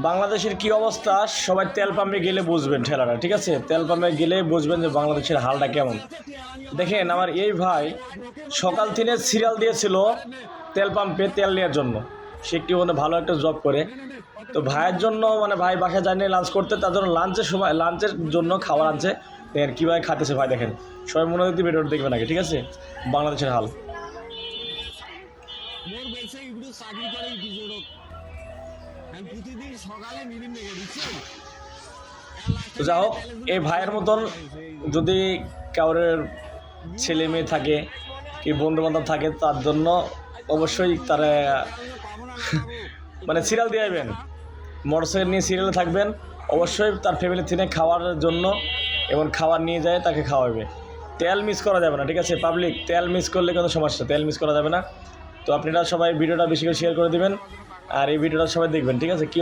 বাংলাদেশের কি অবস্থা সবাই তেল পাম্পে গেলে বুঝবেন ঠেলাটা, ঠিক আছে? তেল পাম্পে গেলে বুঝবেন যে বাংলাদেশের হালটা কেমন। দেখেন আমার এই ভাই সকাল থেকে সিরিয়াল দিয়েছিল তেল পাম্পে তেল নেওয়ার জন্য। সে একটি মানে ভালো একটা জব করে, তো ভাইয়ের জন্য মানে ভাই বাসায় যায়নি লাঞ্চ করতে, তার জন্য লাঞ্চের জন্য খাবার আনছে। দেখেন কীভাবে খাতেছে ভাই, দেখেন সবাই মনে হচ্ছে ভিডিওটা দেখবেন আগে, ঠিক আছে? বাংলাদেশের হাল। তো যা হোক, এই ভাইয়ের মতন যদি কারোর ছেলে মেয়ে থাকে কি বন্ধু বান্ধব থাকে, তার জন্য অবশ্যই তারা মানে সিরিয়াল দিয়ে যাবেন, মোটরসাইকেল নিয়ে সিরিয়ালে থাকবেন। অবশ্যই তার ফ্যামিলি থেকে খাওয়ার জন্য এবং খাবার নিয়ে যায় তাকে খাওয়াবে। তেল মিস করা যাবে না, ঠিক আছে পাবলিক? তেল মিস করলে কোনো সমস্যা, তেল মিস করা যাবে না। তো আপনারা সবাই ভিডিওটা বেশি করে শেয়ার করে দেবেন আর এই ভিডিওটা সবাই দেখবেন, ঠিক আছে? কী